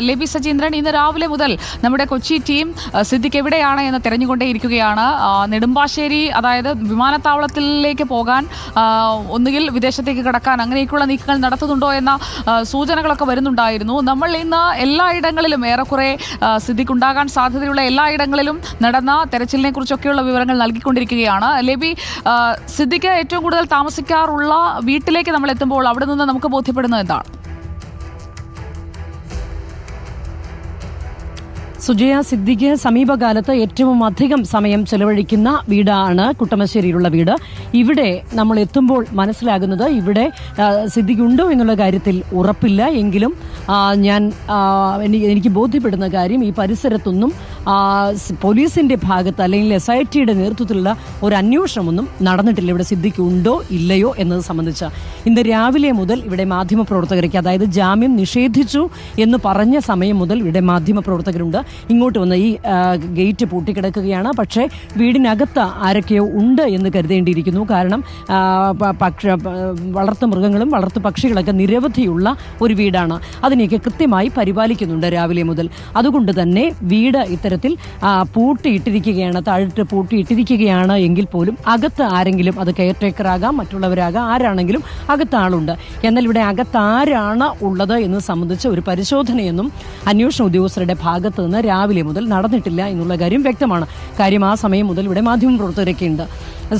ലെബി സജീന്ദ്രൻ, ഇന്ന് രാവിലെ മുതൽ നമ്മുടെ കൊച്ചി ടീം സിദ്ദിഖ് എവിടെയാണ് എന്ന് തെരഞ്ഞുകൊണ്ടേയിരിക്കുകയാണ്. നെടുമ്പാശ്ശേരി, അതായത് വിമാനത്താവളത്തിലേക്ക് പോകാൻ, ഒന്നുകിൽ വിദേശത്തേക്ക് കടക്കാൻ, അങ്ങനെയൊക്കെയുള്ള നീക്കങ്ങൾ നടത്തുന്നുണ്ടോ എന്ന സൂചനകളൊക്കെ വരുന്നുണ്ടായിരുന്നു. നമ്മൾ ഇന്ന് എല്ലായിടങ്ങളിലും ഏറെക്കുറെ സിദ്ദിഖ് ഉണ്ടാകാൻ സാധ്യതയുള്ള എല്ലായിടങ്ങളിലും നടന്ന തെരച്ചിലിനെ കുറിച്ചൊക്കെയുള്ള വിവരങ്ങൾ നൽകിക്കൊണ്ടിരിക്കുകയാണ്. ലെബി, സിദ്ദിഖ് ഏറ്റവും കൂടുതൽ താമസിക്കാറുള്ള വീട്ടിലേക്ക് നമ്മൾ എത്തുമ്പോൾ അവിടെ നിന്ന് നമുക്ക് ബോധ്യപ്പെടുന്നത് എന്താണ്? സുജയ, സിദ്ദിഖ് സമീപകാലത്ത് ഏറ്റവും അധികം സമയം ചെലവഴിക്കുന്ന വീടാണ് കുട്ടമശ്ശേരിയിലുള്ള വീട്. ഇവിടെ നമ്മൾ എത്തുമ്പോൾ മനസ്സിലാകുന്നത് ഇവിടെ സിദ്ദിഖ് ഉണ്ടോ എന്നുള്ള കാര്യത്തിൽ ഉറപ്പില്ല. എങ്കിലും എനിക്ക് ബോധ്യപ്പെടുന്ന കാര്യം, ഈ പരിസരത്തൊന്നും പോലീസിന്റെ ഭാഗത്ത് അല്ലെങ്കിൽ SITയുടെ നേതൃത്വത്തിലുള്ള ഒരു അന്വേഷണമൊന്നും നടന്നിട്ടില്ല. ഇവിടെ സിദ്ദിഖ് ഉണ്ടോ ഇല്ലയോ എന്നത് സംബന്ധിച്ച് ഇന്ന് രാവിലെ മുതൽ ഇവിടെ മാധ്യമപ്രവർത്തകർക്ക്, അതായത് ജാമ്യം നിഷേധിച്ചു എന്ന് പറഞ്ഞ സമയം മുതൽ ഇവിടെ മാധ്യമപ്രവർത്തകരുണ്ട്. ഇങ്ങോട്ട് വന്ന് ഈ ഗേറ്റ് പൂട്ടിക്കിടക്കുകയാണ്. പക്ഷേ വീടിനകത്ത് ആരൊക്കെയോ ഉണ്ട് എന്ന് കരുതേണ്ടിയിരിക്കുന്നു. കാരണം വളർത്തു മൃഗങ്ങളും വളർത്തു പക്ഷികളൊക്കെ നിരവധിയുള്ള ഒരു വീടാണ്. അതിനെയൊക്കെ കൃത്യമായി പരിപാലിക്കുന്നുണ്ട് രാവിലെ മുതൽ. അതുകൊണ്ട് തന്നെ വീട് ഇത്തരത്തിൽ പൂട്ടിയിട്ടിരിക്കുകയാണ്, താഴിട്ട് പൂട്ടിയിട്ടിരിക്കുകയാണ് എങ്കിൽ പോലും അകത്ത് ആരെങ്കിലും, അത് കെയർ ടേക്കർ ആകാം, മറ്റുള്ളവരാകാം, ആരാണെങ്കിലും അകത്ത് ആളുണ്ട്. എന്നാൽ ഇവിടെ അകത്ത് ആരാണ് ഉള്ളത് എന്ന് സംബന്ധിച്ച് ഒരു പരിശോധനയൊന്നും അന്വേഷണ ഉദ്യോഗസ്ഥരുടെ ഭാഗത്ത് നിന്ന് രാവിലെ മുതൽ നടന്നിട്ടില്ല എന്നുള്ള കാര്യം വ്യക്തമാണ്. കാര്യം ആ സമയം മുതൽ ഇവിടെ മാധ്യമപ്രവർത്തകരൊക്കെ ഉണ്ട്.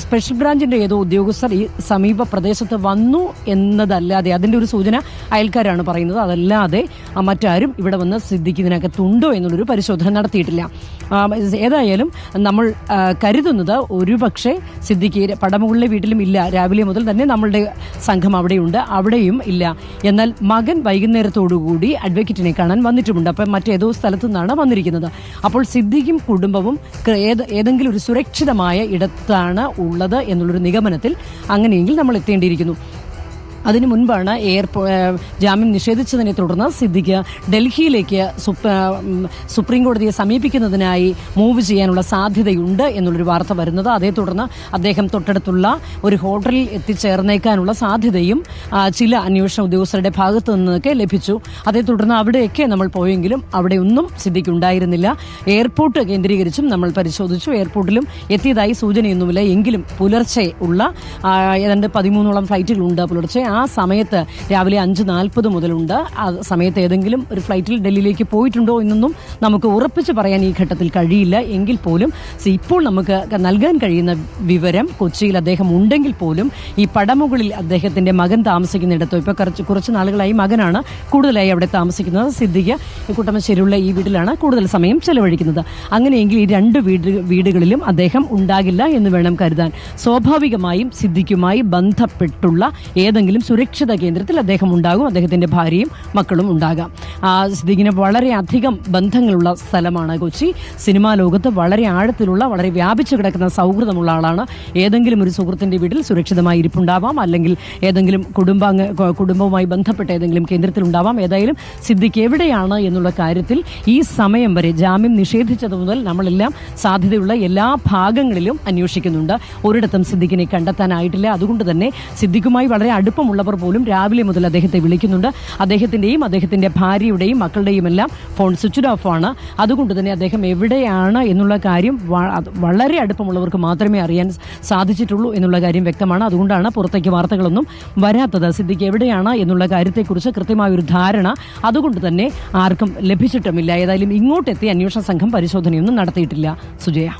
സ്പെഷ്യൽ ബ്രാഞ്ചിന്റെ ഏതോ ഉദ്യോഗസ്ഥർ ഈ സമീപ പ്രദേശത്ത് വന്നു എന്നതല്ലാതെ, അതിന്റെ ഒരു സൂചന അയൽക്കാരാണ് പറയുന്നത്, അതല്ലാതെ മറ്റാരും ഇവിടെ വന്ന് സിദ്ദിഖ് ഇതിനകത്തുണ്ടോ എന്നുള്ളൊരു പരിശോധന നടത്തിയിട്ടില്ല. ഏതായാലും നമ്മൾ കരുതുന്നത് ഒരുപക്ഷെ സിദ്ദിഖ് പടമുകളിലെ വീട്ടിലും ഇല്ല. രാവിലെ മുതൽ തന്നെ നമ്മളുടെ സംഘം അവിടെയുണ്ട്, അവിടെയും ഇല്ല. എന്നാൽ മകൻ വൈകുന്നേരത്തോടുകൂടി അഡ്വക്കേറ്റിനെ കാണാൻ വന്നിട്ടുമുണ്ട്. അപ്പം മറ്റേതോ സ്ഥലത്തു നിന്നാണ് വന്നിരിക്കുന്നത്. അപ്പോൾ സിദ്ദിഖും കുടുംബവും ഏതെങ്കിലും ഒരു സുരക്ഷിതമായ ഇടത്താണ് ഉള്ളത് എന്നുള്ളൊരു നിഗമനത്തിൽ അങ്ങനെയെങ്കിൽ നമ്മൾ എത്തേണ്ടിയിരിക്കുന്നു. അതിനു മുൻപാണ് ജാമ്യം നിഷേധിച്ചതിനെ തുടർന്ന് സിദ്ദിഖ് ഡൽഹിയിലേക്ക് സുപ്രീം കോടതിയെ സമീപിക്കുന്നതിനായി മൂവ് ചെയ്യാനുള്ള സാധ്യതയുണ്ട് എന്നുള്ളൊരു വാർത്ത വരുന്നത്. അതേ തുടർന്ന് അദ്ദേഹം തൊട്ടടുത്തുള്ള ഒരു ഹോട്ടലിൽ എത്തിച്ചേർന്നേക്കാനുള്ള സാധ്യതയും ചില അന്വേഷണ ഉദ്യോഗസ്ഥരുടെ ഭാഗത്തു നിന്നൊക്കെ ലഭിച്ചു. അതേ തുടർന്ന് അവിടെയൊക്കെ നമ്മൾ പോയെങ്കിലും അവിടെ ഒന്നും സിദ്ദിഖ് ഉണ്ടായിരുന്നില്ല. എയർപോർട്ട് കേന്ദ്രീകരിച്ചും നമ്മൾ പരിശോധിച്ചു. എയർപോർട്ടിലും എത്തിയതായി സൂചനയൊന്നുമില്ല. എങ്കിലും പുലർച്ചെ ഉള്ള ഏതാണ്ട് 13ഓളം ഫ്ലൈറ്റുകളുണ്ട് പുലർച്ചെ. ആ സമയത്ത് രാവിലെ 5:40 മുതലുണ്ട്. ആ സമയത്ത് ഏതെങ്കിലും ഒരു ഫ്ലൈറ്റിൽ ഡൽഹിയിലേക്ക് പോയിട്ടുണ്ടോ എന്നൊന്നും നമുക്ക് ഉറപ്പിച്ച് പറയാൻ ഈ ഘട്ടത്തിൽ കഴിയില്ല. എങ്കിൽ പോലും ഇപ്പോൾ നമുക്ക് നൽകാൻ കഴിയുന്ന വിവരം, കൊച്ചിയിൽ അദ്ദേഹം ഉണ്ടെങ്കിൽ പോലും ഈ പടമുകളിൽ അദ്ദേഹത്തിന്റെ മകൻ താമസിക്കുന്നിടത്തോ, ഇപ്പൊ കുറച്ച് നാളുകളായി മകനാണ് കൂടുതലായി അവിടെ താമസിക്കുന്നത്. സിദ്ദിഖ് കുട്ടമശ്ശേരിയുള്ള ഈ വീട്ടിലാണ് കൂടുതൽ സമയം ചെലവഴിക്കുന്നത്. അങ്ങനെയെങ്കിൽ ഈ രണ്ട് വീടുകളിലും അദ്ദേഹം ഉണ്ടാകില്ല എന്ന് വേണം കരുതാൻ. സ്വാഭാവികമായും സിദ്ദിഖുമായി ബന്ധപ്പെട്ടുള്ള ഏതെങ്കിലും സുരക്ഷിത കേന്ദ്രത്തിൽ അദ്ദേഹം ഉണ്ടാകും. അദ്ദേഹത്തിന്റെ ഭാര്യയും മക്കളും ഉണ്ടാകാം. സിദ്ദിഖിന് വളരെയധികം ബന്ധങ്ങളുള്ള സ്ഥലമാണ് കൊച്ചി. സിനിമാ ലോകത്ത് വളരെ ആഴത്തിലുള്ള, വളരെ വ്യാപിച്ചു കിടക്കുന്ന സൗഹൃദമുള്ള ആളാണ്. ഏതെങ്കിലും ഒരു സുഹൃത്തിന്റെ വീട്ടിൽ സുരക്ഷിതമായി ഇരിപ്പുണ്ടാവാം, അല്ലെങ്കിൽ ഏതെങ്കിലും കുടുംബവുമായി ബന്ധപ്പെട്ട ഏതെങ്കിലും കേന്ദ്രത്തിൽ ഉണ്ടാവാം. ഏതായാലും സിദ്ദിഖ് എവിടെയാണ് എന്നുള്ള കാര്യത്തിൽ ഈ സമയം വരെ, ജാമ്യം നിഷേധിച്ചത് മുതൽ നമ്മളെല്ലാം സാധ്യതയുള്ള എല്ലാ ഭാഗങ്ങളിലും അന്വേഷിക്കുന്നുണ്ട്. ഒരിടത്തും സിദ്ദിഖിനെ കണ്ടെത്താനായിട്ടില്ല. അതുകൊണ്ട് തന്നെ സിദ്ദിഖുമായി വളരെ അടുപ്പമുള്ളവർ പോലും രാവിലെ മുതൽ അദ്ദേഹത്തെ വിളിക്കുന്നുണ്ട്. അദ്ദേഹത്തിന്റെയും അദ്ദേഹത്തിന്റെ ഭാര്യയുടെയും മക്കളുടെയും എല്ലാം ഫോൺ സ്വിച്ച് ഓഫ് ആണ്. അതുകൊണ്ട് തന്നെ അദ്ദേഹം എവിടെയാണ് എന്നുള്ള കാര്യം വളരെ അടുപ്പമുള്ളവർക്ക് മാത്രമേ അറിയാൻ സാധിച്ചിട്ടുള്ളൂ എന്നുള്ള കാര്യം വ്യക്തമാണ്. അതുകൊണ്ടാണ് പുറത്തേക്ക് വാർത്തകളൊന്നും വരാത്തത്. സിദ്ദിഖ് എവിടെയാണ് എന്നുള്ള കാര്യത്തെക്കുറിച്ച് കൃത്യമായ ഒരു ധാരണ അതുകൊണ്ട് തന്നെ ആർക്കും ലഭിച്ചിട്ടുമില്ല. ഏതായാലും ഇങ്ങോട്ടെത്തി അന്വേഷണ സംഘം പരിശോധനയൊന്നും നടത്തിയിട്ടില്ല. സുജയ.